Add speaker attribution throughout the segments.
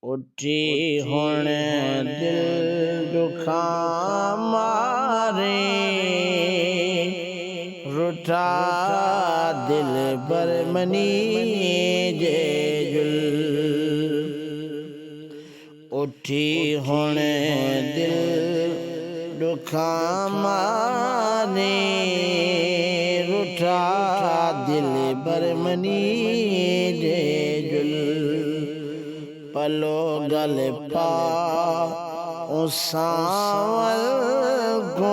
Speaker 1: उठी हुण दिल दुखा मारे, रुठा दिल बरमनी जे जुल। उठी हुण दिल दुखा मारे, रुठा दिल बरमनी जे जुल। पलो गल पा उसावल को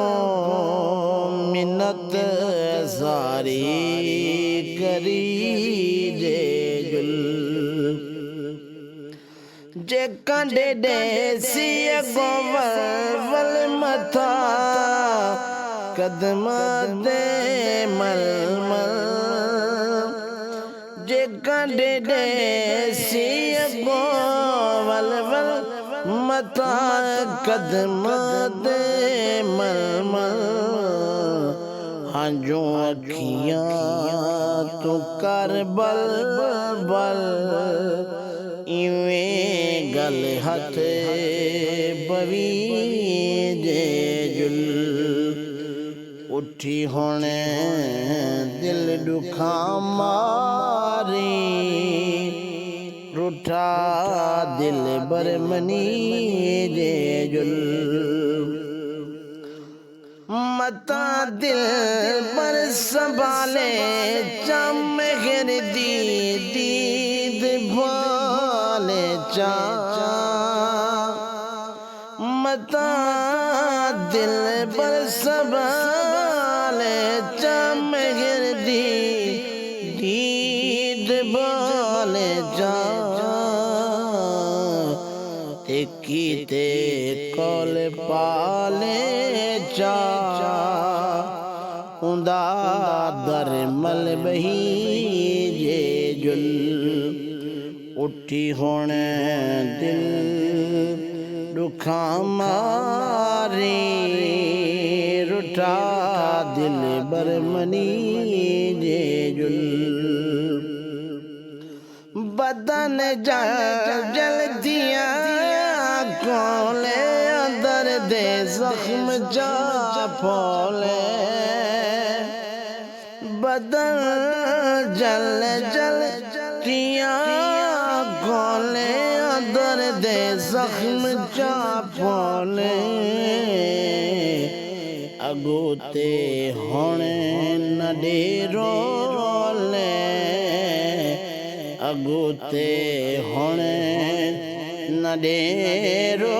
Speaker 1: मिन्नत जारी करी जे जुल। जे कंडे देसी गोवल मथा कदम दे मल मल। जे कंडे देसी गोवल मथा कदम दे मल मल। हांजो अखियां तू कर बल बल, इवें गल हथ बवी जे जुल। उठी हुण दिल दुखा मारी, रुठा दिल बरमनी जे जुल। मता दिल पर संभाले चमहर दी दीद भाले चा। मता दिल पर संभाले चमहर दी दीद भाले चा। कीते कौल पाले चा, उंदा दर मल बही जे जुल। उठी हुण दिल दुखा मारे, रुठा दिल बरमनी जे जुल। बदन जल दिया कोले, अंदर दे जख्म जा फोले। बदन जल दिया कोले, अंदर दे जख्म जा फोले। अगोते हुण न डेरो ले, अगोते हुण न डेरो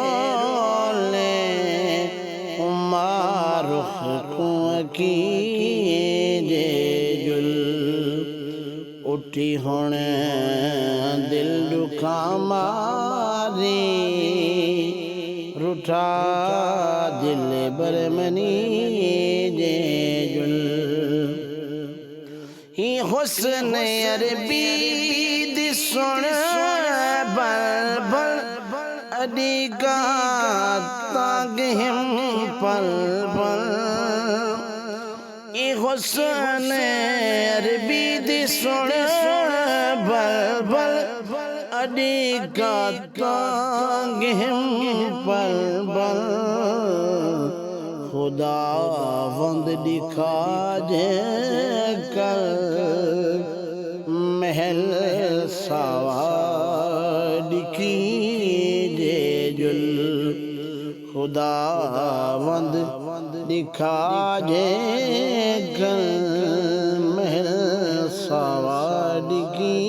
Speaker 1: ले। मारुख कुआं की जे जुल। उठी हुण दिल दुखा मारी, रुठा दिल बरमनी जे जुल। ही हुस्न अरबी दी सुन बल बल, अडी का ताग हिम पल पल। ये हुस्न अरबी दी सुन बल बल, अडी का ताग हिम पल पल। खुदा वंद दिखा जे कल, महल सावा दिखी जे जुल। खुदा वंद दिखा जे कल, महल सावा दिखी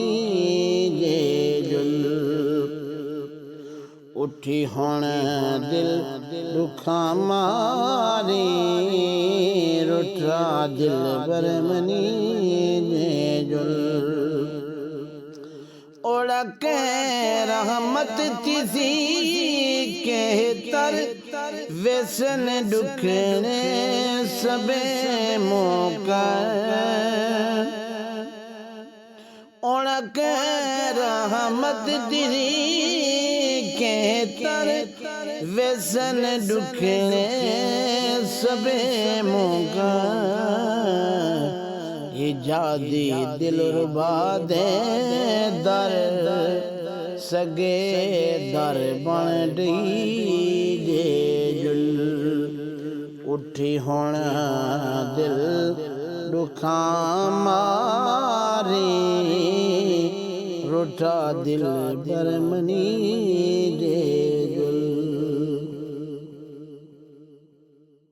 Speaker 1: जे जुल। उठी हुण दिल दुखा मारी, रुठा दिल बरमनी जे जुल। ओढ़क रहमत तिसी के तर, व्यसन दुखने सबे मौका। ओढ़क रहमत तिसी के तर, व्यसन दुखने सबे मौका। इजादी दिल रुबा दे दर, सगे दर बन जे जुल उठी हुण दिल दुखा मारे रुठा दिल बरमनी जे